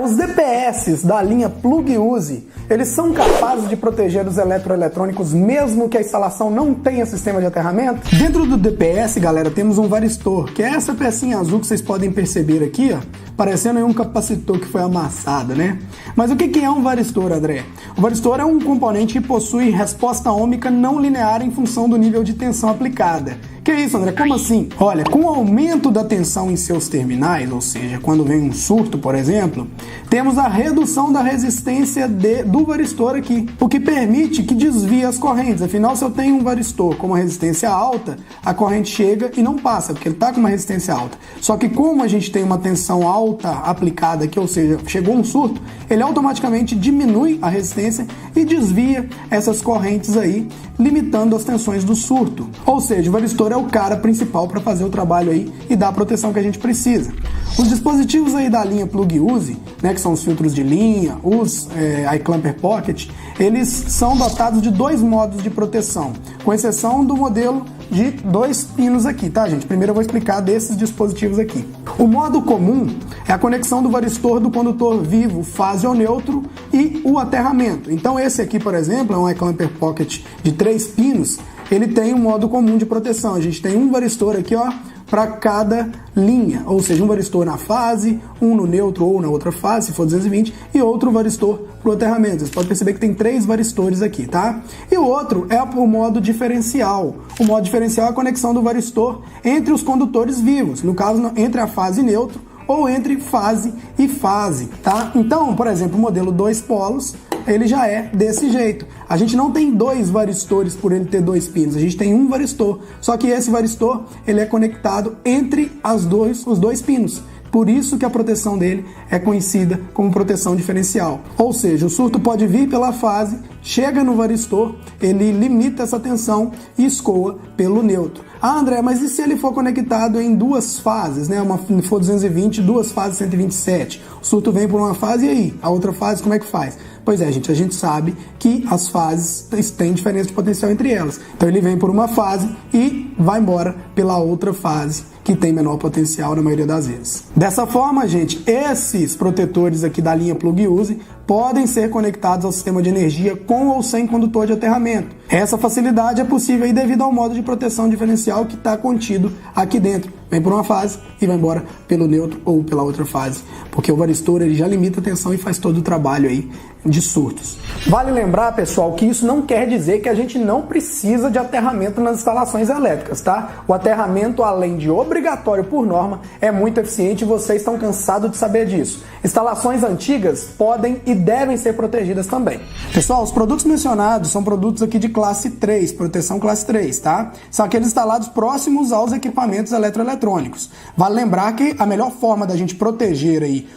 Os DPS da linha Plug Use, eles são capazes de proteger os eletroeletrônicos mesmo que a instalação não tenha sistema de aterramento? Dentro do DPS, galera, temos um varistor, que é essa pecinha azul que vocês podem perceber aqui, ó, parecendo aí um capacitor que foi amassado, né? Mas o que é um varistor, André? O varistor é um componente que possui resposta ôhmica não linear em função do nível de tensão aplicada. Que isso, André? Como assim? Olha, com o aumento da tensão em seus terminais, ou seja, quando vem um surto, por exemplo, temos a redução da resistência do varistor aqui, o que permite que desvie as correntes. Afinal, se eu tenho um varistor com uma resistência alta, a corrente chega e não passa, porque ele está com uma resistência alta. Só que como a gente tem uma tensão alta aplicada aqui, ou seja, chegou um surto, ele automaticamente diminui a resistência e desvia essas correntes aí, limitando as tensões do surto. Ou seja, o varistor é o cara principal para fazer o trabalho aí e dar a proteção que a gente precisa. Os dispositivos aí da linha Plug Use, né, que são os filtros de linha, os iClamper Pocket, eles são dotados de 2 modos de proteção, com exceção do modelo de 2 pinos aqui, tá, gente? Primeiro eu vou explicar desses dispositivos aqui. O modo comum é a conexão do varistor do condutor vivo, fase ou neutro e o aterramento. Então esse aqui, por exemplo, é um iClamper Pocket de 3 pinos, ele tem um modo comum de proteção. A gente tem um varistor aqui, ó, para cada linha, ou seja, um varistor na fase, um no neutro ou na outra fase, se for 220, e outro varistor para o aterramento. Vocês podem perceber que tem 3 varistores aqui, tá? E o outro é o modo diferencial. O modo diferencial é a conexão do varistor entre os condutores vivos, no caso, entre a fase neutro ou entre fase e fase, tá? Então, por exemplo, o modelo 2 polos, ele já é desse jeito. A gente não tem 2 varistores por ele ter 2 pinos, a gente tem um varistor. Só que esse varistor, ele é conectado entre os dois pinos. Por isso que a proteção dele é conhecida como proteção diferencial. Ou seja, o surto pode vir pela fase, chega no varistor, ele limita essa tensão e escoa pelo neutro. Ah, André, mas e se ele for conectado em 2 fases, né? Se for 220, 2 fases 127. O surto vem por uma fase e aí? A outra fase, como é que faz? Pois é, gente, a gente sabe que as fases têm diferença de potencial entre elas. Então ele vem por uma fase e vai embora pela outra fase, que tem menor potencial na maioria das vezes. Dessa forma, gente, esses protetores aqui da linha Plug Use podem ser conectados ao sistema de energia com ou sem condutor de aterramento. Essa facilidade é possível aí devido ao modo de proteção diferencial que está contido aqui dentro. Vem por uma fase e vai embora pelo neutro ou pela outra fase, porque o varistor ele já limita a tensão e faz todo o trabalho aí de surtos. Vale lembrar, pessoal, que isso não quer dizer que a gente não precisa de aterramento nas instalações elétricas, tá? O aterramento, além de obrigatório por norma, é muito eficiente e vocês estão cansados de saber disso. Instalações antigas podem e devem ser protegidas também. Pessoal, os produtos mencionados são produtos aqui de classe 3, proteção classe 3, tá? São aqueles instalados próximos aos equipamentos eletroeletrônicos. Vale lembrar que a melhor forma da gente proteger aí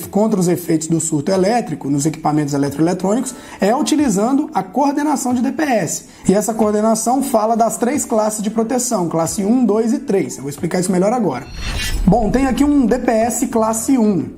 contra os efeitos do surto elétrico nos equipamentos eletroeletrônicos é utilizando a coordenação de DPS. E essa coordenação fala das 3 classes de proteção, classe 1, 2 e 3. Eu vou explicar isso melhor agora. Bom, tem aqui um DPS classe 1.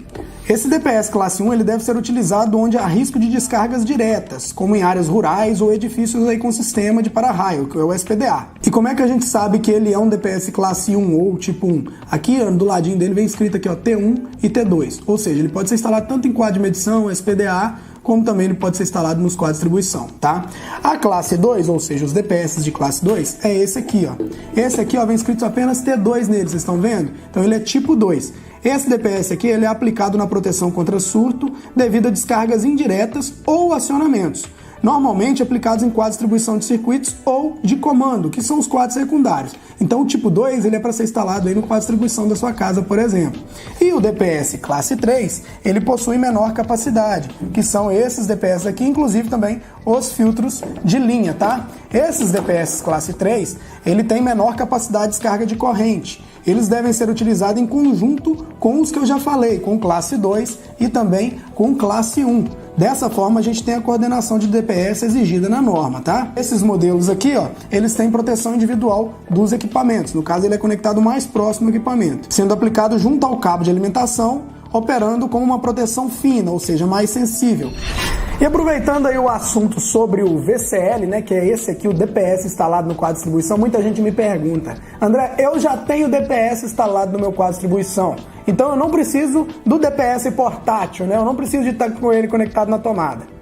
Esse DPS classe 1 ele deve ser utilizado onde há risco de descargas diretas, como em áreas rurais ou edifícios aí com sistema de para-raio, que é o SPDA. E como é que a gente sabe que ele é um DPS classe 1 ou tipo 1? Aqui do ladinho dele vem escrito aqui, ó, T1 e T2, ou seja, ele pode ser instalado tanto em quadro de medição, SPDA, como também ele pode ser instalado nos quadros de distribuição, tá? A classe 2, ou seja, os DPS de classe 2, é esse aqui, ó. Esse aqui, ó, vem escrito apenas T2 nele, vocês estão vendo? Então ele é tipo 2. Esse DPS aqui, ele é aplicado na proteção contra surto devido a descargas indiretas ou acionamentos, normalmente aplicados em quadros de distribuição de circuitos ou de comando, que são os quadros secundários. Então o tipo 2 ele é para ser instalado aí no quadro de distribuição da sua casa, por exemplo. E o DPS classe 3, ele possui menor capacidade, que são esses DPS aqui, inclusive também os filtros de linha, tá? Esses DPS classe 3, ele tem menor capacidade de descarga de corrente. Eles devem ser utilizados em conjunto com os que eu já falei, com classe 2 e também com classe 1. Dessa forma, a gente tem a coordenação de DPS exigida na norma, tá? Esses modelos aqui, ó, eles têm proteção individual dos equipamentos. No caso, ele é conectado mais próximo ao equipamento, sendo aplicado junto ao cabo de alimentação, operando como uma proteção fina, ou seja, mais sensível. E aproveitando aí o assunto sobre o VCL, né, que é esse aqui, o DPS instalado no quadro de distribuição, muita gente me pergunta: André, eu já tenho DPS instalado no meu quadro de distribuição, Então eu não preciso do DPS portátil, né? Eu não preciso de estar com ele conectado na tomada.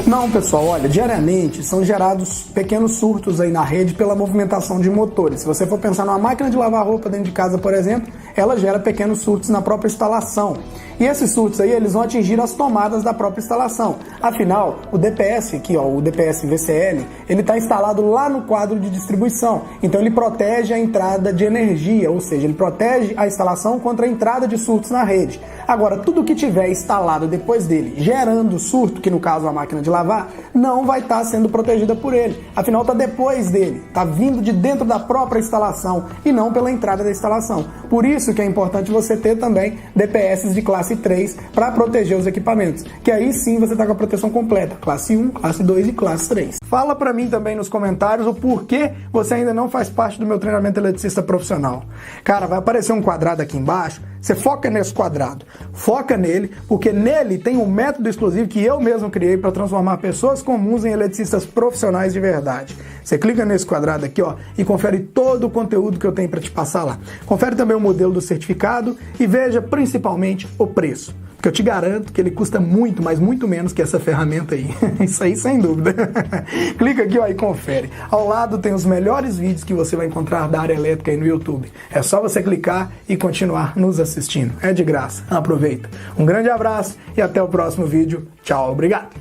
Não, pessoal, olha, diariamente são gerados pequenos surtos aí na rede pela movimentação de motores. Se você for pensar numa máquina de lavar roupa dentro de casa, por exemplo, ela gera pequenos surtos na própria instalação. E esses surtos aí, eles vão atingir as tomadas da própria instalação. Afinal, o DPS aqui, ó, o DPS VCL, ele está instalado lá no quadro de distribuição. Então ele protege a entrada de energia, ou seja, ele protege a instalação contra a entrada de surtos na rede. Agora, tudo que tiver instalado depois dele, gerando surto, que no caso a máquina de lavar, não vai estar sendo protegida por ele. Afinal, está depois dele, está vindo de dentro da própria instalação e não pela entrada da instalação. Por isso que é importante você ter também DPS de classe 3 para proteger os equipamentos, que aí sim você está com a proteção completa, classe 1, classe 2 e classe 3. Fala para mim também nos comentários o porquê você ainda não faz parte do meu treinamento eletricista profissional. Cara, vai aparecer um quadrado aqui embaixo, você foca nesse quadrado, foca nele, porque nele tem um método exclusivo que eu mesmo criei para transformar pessoas comuns em eletricistas profissionais de verdade. Você clica nesse quadrado aqui, ó, e confere todo o conteúdo que eu tenho para te passar lá. Confere também o modelo do certificado e veja principalmente o preço. Porque eu te garanto que ele custa muito, mas muito menos que essa ferramenta aí. Isso aí sem dúvida. Clica aqui, ó, e confere. Ao lado tem os melhores vídeos que você vai encontrar da área elétrica aí no YouTube. É só você clicar e continuar nos assistindo. É de graça. Aproveita. Um grande abraço e até o próximo vídeo. Tchau, obrigado.